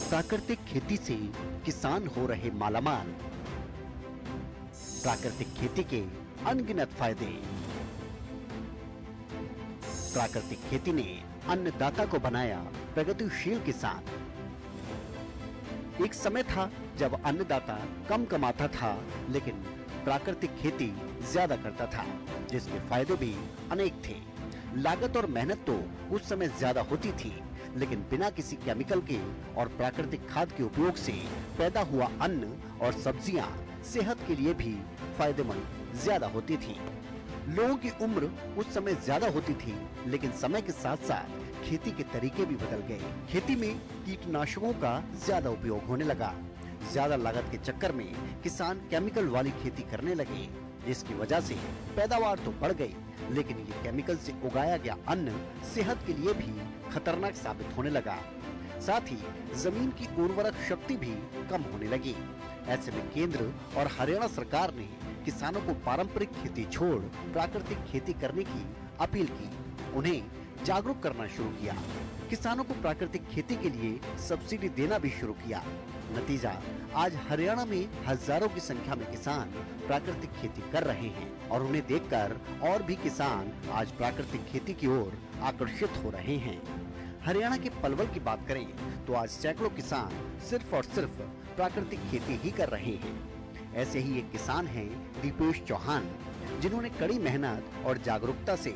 प्राकृतिक खेती से किसान हो रहे मालामाल। प्राकृतिक खेती के अनगिनत फायदे। प्राकृतिक खेती ने अन्नदाता को बनाया प्रगतिशील किसान। एक समय था जब अन्नदाता कम कमाता था, लेकिन प्राकृतिक खेती ज्यादा करता था, जिसके फायदे भी अनेक थे। लागत और मेहनत तो उस समय ज्यादा होती थी, लेकिन बिना किसी केमिकल के और प्राकृतिक खाद के उपयोग से पैदा हुआ अन्न और सब्जियां सेहत के लिए भी फायदेमंद ज्यादा होती थी। लोगों की उम्र उस समय ज्यादा होती थी, लेकिन समय के साथ साथ खेती के तरीके भी बदल गए। खेती में कीटनाशकों का ज्यादा उपयोग होने लगा। ज्यादा लागत के चक्कर में किसान केमिकल वाली खेती करने लगे, जिसकी वजह से पैदावार तो बढ़ गई, लेकिन ये केमिकल से उगाया गया अन्न सेहत के लिए भी खतरनाक साबित होने लगा। साथ ही जमीन की उर्वरक शक्ति भी कम होने लगी। ऐसे में केंद्र और हरियाणा सरकार ने किसानों को पारंपरिक खेती छोड़ प्राकृतिक खेती करने की अपील की, उन्हें जागरूक करना शुरू किया। किसानों को प्राकृतिक खेती के लिए सब्सिडी देना भी शुरू किया। नतीजा, आज हरियाणा में हजारों की संख्या में किसान प्राकृतिक खेती कर रहे हैं और उन्हें देखकर और भी किसान आज प्राकृतिक खेती की ओर आकर्षित हो रहे हैं। हरियाणा के पलवल की बात करें तो आज सैकड़ों किसान सिर्फ और सिर्फ प्राकृतिक खेती ही कर रहे हैं। ऐसे ही एक किसान हैं दीपेश चौहान, जिन्होंने कड़ी मेहनत और जागरूकता से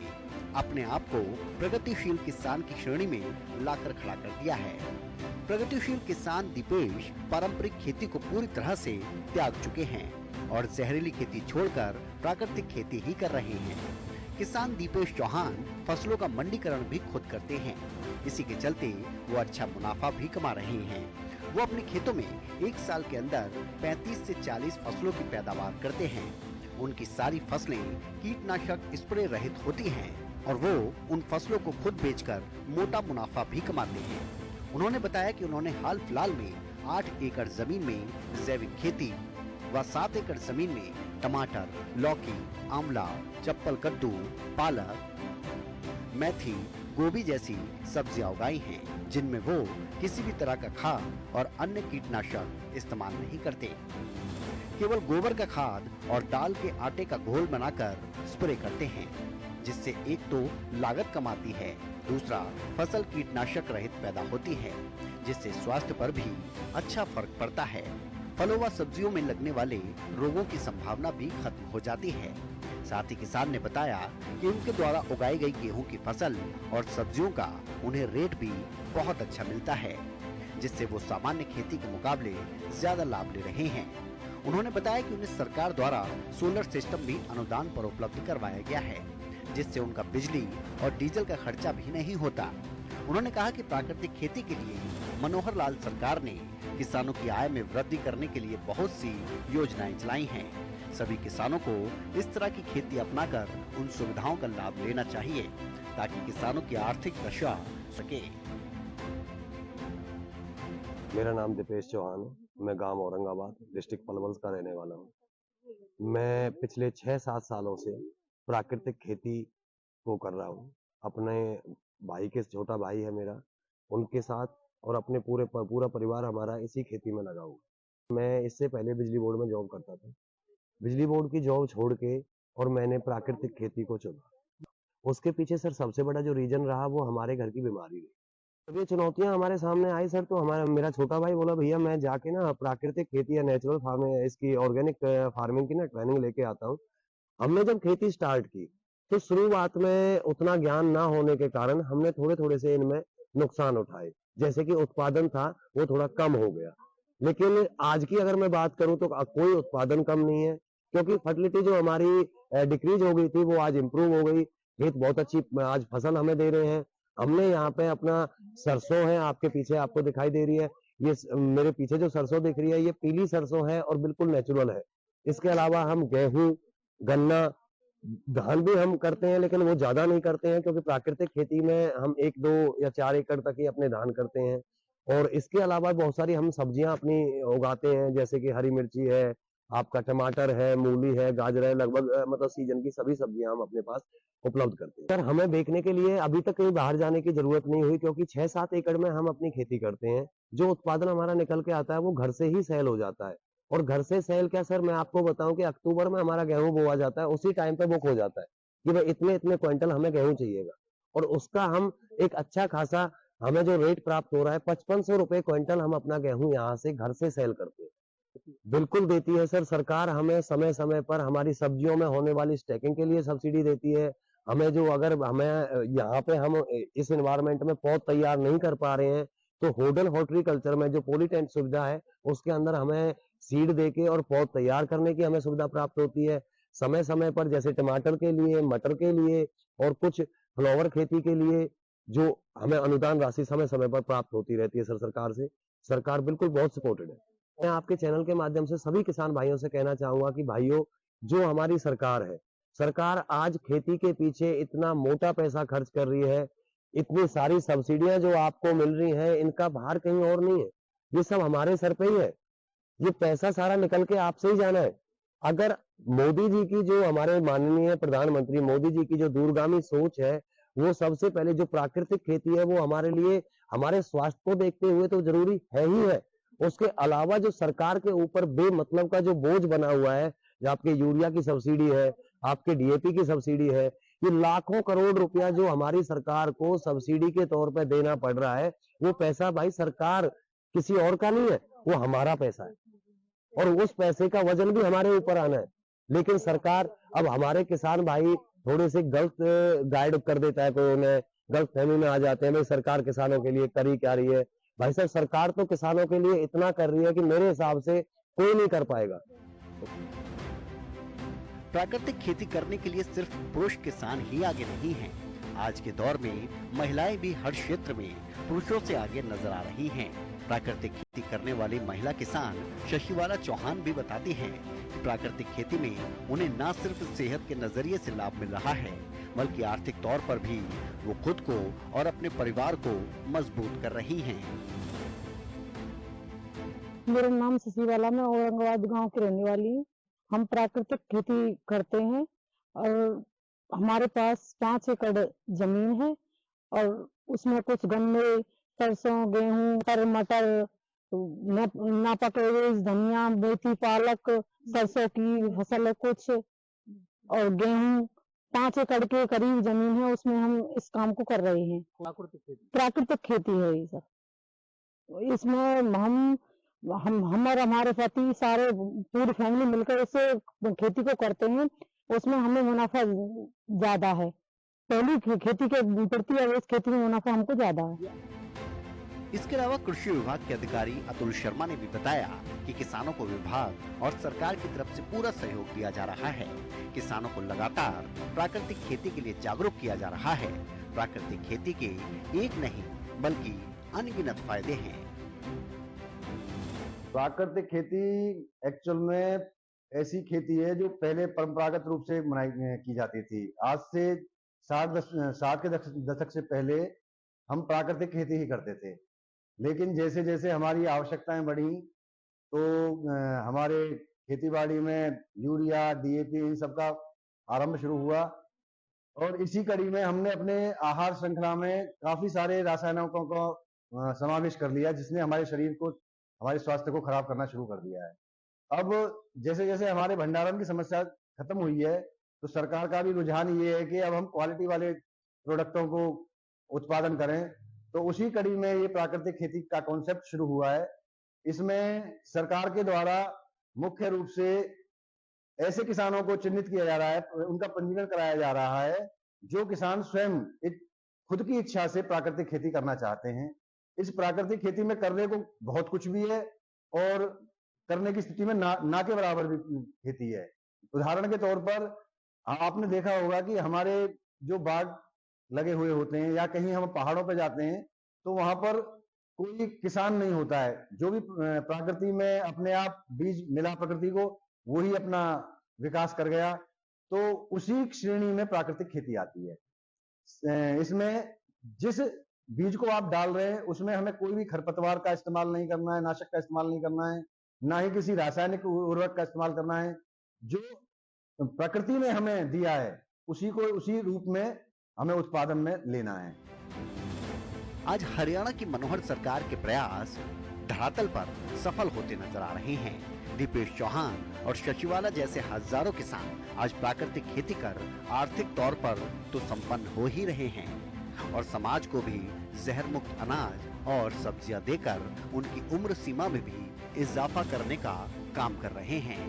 अपने आप को प्रगतिशील किसान की श्रेणी में लाकर खड़ा कर दिया है। प्रगतिशील किसान दीपेश पारंपरिक खेती को पूरी तरह से त्याग चुके हैं और जहरीली खेती छोड़कर प्राकृतिक खेती ही कर रहे हैं। किसान दीपेश चौहान फसलों का मंडीकरण भी खुद करते हैं। इसी के चलते वो अच्छा मुनाफा भी कमा रहे हैं। वो अपने खेतों में एक साल के अंदर 35 से 40 फसलों की पैदावार करते हैं। उनकी सारी फसलें कीटनाशक स्प्रे रहित होती हैं और वो उन फसलों को खुद बेचकर मोटा मुनाफा भी कमाते हैं। उन्होंने बताया कि उन्होंने हाल फिलहाल में 8 एकड़ जमीन में जैविक खेती व 7 एकड़ जमीन में टमाटर, लौकी, आंवला, चप्पल कद्दू, पालक, मेथी, गोभी जैसी सब्जियां उगाई हैं, जिनमें वो किसी भी तरह का खाद और अन्य कीटनाशक इस्तेमाल नहीं करते। केवल गोबर का खाद और दाल के आटे का घोल बनाकर स्प्रे करते हैं, जिससे एक तो लागत कम आती है, दूसरा फसल कीटनाशक रहित पैदा होती है, जिससे स्वास्थ्य पर भी अच्छा फर्क पड़ता है। फलों व सब्जियों में लगने वाले रोगों की संभावना भी खत्म हो जाती है। साथ ही किसान ने बताया कि उनके द्वारा उगाई गई गेहूं की फसल और सब्जियों का उन्हें रेट भी बहुत अच्छा मिलता है, जिससे वो सामान्य खेती के मुकाबले ज्यादा लाभ ले रहे हैं। उन्होंने बताया कि उन्हें सरकार द्वारा सोलर सिस्टम भी अनुदान पर उपलब्ध करवाया गया है, जिससे उनका बिजली और डीजल का खर्चा भी नहीं होता। उन्होंने कहा कि प्राकृतिक खेती के लिए मनोहर लाल सरकार ने किसानों की आय में वृद्धि करने के लिए बहुत सी योजनाएं चलाई हैं। सभी किसानों को इस तरह की खेती अपनाकर उन सुविधाओं का लाभ लेना चाहिए, ताकि किसानों की आर्थिक दशा सके। मेरा नाम दीपेश चौहान है। मैं गांव औरंगाबाद डिस्ट्रिक्ट पलवल का रहने वाला हूँ। मैं पिछले 6-7 सालों से प्राकृतिक खेती को कर रहा हूँ। अपने भाई के छोटा भाई है मेरा, उनके साथ और अपने पूरा परिवार हमारा इसी खेती में लगा हुआ। मैं इससे पहले बिजली बोर्ड में जॉब करता था। बिजली बोर्ड की जॉब छोड़ के और मैंने प्राकृतिक खेती को चुना। उसके पीछे सर सबसे बड़ा जो रीजन रहा वो हमारे घर की बीमारी रही। जब ये चुनौतियां हमारे सामने आई सर, तो मेरा छोटा भाई बोला भैया मैं जाके ना प्राकृतिक खेती या नेचुरल फार्मिंग, इसकी ऑर्गेनिक फार्मिंग की ना ट्रेनिंग लेके आता हूँ। हमने जब खेती स्टार्ट की तो शुरुआत में उतना ज्ञान ना होने के कारण हमने थोड़े थोड़े से इनमें नुकसान उठाए, जैसे कि उत्पादन था वो थोड़ा कम हो गया। लेकिन आज की अगर मैं बात करूं तो कोई उत्पादन कम नहीं है, क्योंकि फर्टिलिटी जो हमारी डिक्रीज हो गई थी वो आज इंप्रूव हो गई। खेत बहुत अच्छी आज फसल हमें दे रहे हैं। हमने यहाँ पे अपना सरसों है, आपके पीछे आपको दिखाई दे रही है, ये मेरे पीछे जो सरसों दिख रही है ये पीली सरसों है और बिल्कुल नेचुरल है। इसके अलावा हम गेहूं, गन्ना, धान भी हम करते हैं, लेकिन वो ज्यादा नहीं करते हैं, क्योंकि प्राकृतिक खेती में हम 1-2 या 4 एकड़ तक ही अपने धान करते हैं। और इसके अलावा बहुत सारी हम सब्जियां अपनी उगाते हैं, जैसे कि हरी मिर्ची है, आपका टमाटर है, मूली है, गाजर है, लगभग मतलब सीजन की सभी सब्जियां हम अपने पास उपलब्ध करते हैं। सर हमें बेचने के लिए अभी तक कहीं बाहर जाने की जरूरत नहीं हुई, क्योंकि 6-7 एकड़ में हम अपनी खेती करते हैं। जो उत्पादन हमारा निकल के आता है वो घर से ही सेल हो जाता है। और घर से सेल क्या सर, मैं आपको बताऊं कि अक्टूबर में हमारा गेहूं बोआ जाता है, उसी टाइम पे बुक हो जाता है कि भाई इतने इतने क्विंटल हमें गेहूं चाहिएगा, और उसका हम एक अच्छा खासा, हमें जो रेट प्राप्त हो रहा है 5500 रुपए क्विंटल, हम अपना गेहूं यहाँ से घर से सेल करते हैं। बिल्कुल देती है सर सरकार, हमें समय समय पर हमारी सब्जियों में होने वाली स्टैकिंग के लिए सब्सिडी देती है। हमें जो, अगर हमें यहाँ पे हम इस एनवायरमेंट में पौध तैयार नहीं कर पा रहे हैं, तो होडल हॉर्टिकल्चर में जो पॉलीटेंट सुविधा है उसके अंदर हमें सीड देके और पौध तैयार करने की हमें सुविधा प्राप्त होती है। समय समय पर जैसे टमाटर के लिए, मटर के लिए और कुछ फ्लावर खेती के लिए जो हमें अनुदान राशि समय समय पर प्राप्त होती रहती है सर सरकार से। सरकार बिल्कुल बहुत सपोर्टेड है। मैं आपके चैनल के माध्यम से सभी किसान भाइयों से कहना चाहूंगा कि भाइयों, जो हमारी सरकार है, सरकार आज खेती के पीछे इतना मोटा पैसा खर्च कर रही है, इतनी सारी सब्सिडियां जो आपको मिल रही हैं, इनका भार कहीं और नहीं है, ये सब हमारे सर पे ही है। ये पैसा सारा निकल के आपसे ही जाना है। अगर मोदी जी की, जो हमारे माननीय प्रधानमंत्री मोदी जी की जो दूरगामी सोच है, वो सबसे पहले जो प्राकृतिक खेती है वो हमारे लिए, हमारे स्वास्थ्य को देखते हुए तो जरूरी है ही है। उसके अलावा जो सरकार के ऊपर बेमतलब का जो बोझ बना हुआ है, जो आपके यूरिया की सब्सिडी है, आपके डीएपी की सब्सिडी है, ये लाखों करोड़ रुपया जो हमारी सरकार को सब्सिडी के तौर पर देना पड़ रहा है, वो पैसा भाई सरकार किसी और का नहीं है, वो हमारा पैसा है, और उस पैसे का वजन भी हमारे ऊपर आना है। लेकिन सरकार, अब हमारे किसान भाई थोड़े से गलत गाइड कर देता है, कोई उन्हें गलत फहमी में आ जाते हैं, भाई सरकार किसानों के लिए करी क्या रही है। भाई साहब, सरकार तो किसानों के लिए इतना कर रही है कि मेरे हिसाब से कोई नहीं कर पाएगा। प्राकृतिक खेती करने के लिए सिर्फ पुरुष किसान ही आगे नहीं हैं। आज के दौर में महिलाएं भी हर क्षेत्र में पुरुषों से आगे नजर आ रही हैं। प्राकृतिक खेती करने वाली महिला किसान शशिवाला चौहान भी बताती हैं कि प्राकृतिक खेती में उन्हें न सिर्फ सेहत के नजरिए से लाभ मिल रहा है, बल्कि आर्थिक तौर पर भी वो खुद को और अपने परिवार को मजबूत कर रही हैं। मेरा नाम शशिवाला, मैं औरंगाबाद गांव की रहने वाली हूँ। हम प्राकृतिक खेती करते हैं और हमारे पास 5 एकड़ जमीन है और उसमें कुछ गन्ने, सरसों, गेहूं, मटर, नापा केबेज, धनिया, मेथी, पालक, सरसों की फसल है कुछ, और गेहूं। 5 एकड़ के करीब जमीन है, उसमें हम इस काम को कर रहे हैं। प्राकृतिक खेती है ये सब। इसमें हम और हमारे पति सारे पूरी फैमिली मिलकर इसे खेती को करते हैं। उसमें हमें मुनाफा ज्यादा है, पहली खेती के प्रति और इस खेती में मुनाफा हमको ज्यादा है। इसके अलावा कृषि विभाग के अधिकारी अतुल शर्मा ने भी बताया कि किसानों को विभाग और सरकार की तरफ से पूरा सहयोग दिया जा रहा है। किसानों को लगातार प्राकृतिक खेती के लिए जागरूक किया जा रहा है। प्राकृतिक खेती के एक नहीं बल्कि अनगिनत फायदे हैं। प्राकृतिक खेती एक्चुअल में ऐसी खेती है जो पहले परंपरागत रूप से की जाती थी। आज से 60 के दशक से पहले हम प्राकृतिक खेती ही करते थे, लेकिन जैसे जैसे हमारी आवश्यकताएं बढ़ी तो हमारे खेतीबाड़ी में यूरिया, डीएपी इन सब का आरंभ शुरू हुआ, और इसी कड़ी में हमने अपने आहार श्रृंखला में काफी सारे रासायनिकों का समावेश कर लिया, जिसने हमारे शरीर को, हमारे स्वास्थ्य को खराब करना शुरू कर दिया है। अब जैसे जैसे हमारे भंडारण की समस्या खत्म हुई है, तो सरकार का भी रुझान ये है कि अब हम क्वालिटी वाले प्रोडक्टों को उत्पादन करें। तो उसी कड़ी में ये प्राकृतिक खेती का कॉन्सेप्ट शुरू हुआ है। इसमें सरकार के द्वारा मुख्य रूप से ऐसे किसानों को चिन्हित किया जा रहा है, उनका पंजीकरण कराया जा रहा है जो किसान स्वयं खुद की इच्छा से प्राकृतिक खेती करना चाहते हैं। इस प्राकृतिक खेती में करने को बहुत कुछ भी है और करने की स्थिति में ना के बराबर भी खेती है। उदाहरण के तौर पर आपने देखा होगा कि हमारे जो बाग लगे हुए होते हैं या कहीं हम पहाड़ों पर जाते हैं तो वहां पर कोई किसान नहीं होता है, जो भी प्रकृति में अपने आप बीज मिला प्रकृति को, वही अपना विकास कर गया, तो उसी श्रेणी में प्राकृतिक खेती आती है। इसमें जिस बीज को आप डाल रहे हैं उसमें हमें कोई भी खरपतवार का इस्तेमाल नहीं करना है, नाशक का इस्तेमाल नहीं करना है, ना ही किसी रासायनिक उर्वरक का इस्तेमाल करना है। जो प्रकृति ने हमें दिया है उसी रूप में हमें उत्पादन में लेना है। आज हरियाणा की मनोहर सरकार के प्रयास धरातल पर सफल होते नजर आ रहे हैं। दीपेश चौहान और शशिवाला जैसे हजारों किसान आज प्राकृतिक खेती कर आर्थिक तौर पर तो संपन्न हो ही रहे हैं और समाज को भी जहर मुक्त अनाज और सब्जियां देकर उनकी उम्र सीमा में भी इजाफा करने का काम कर रहे हैं।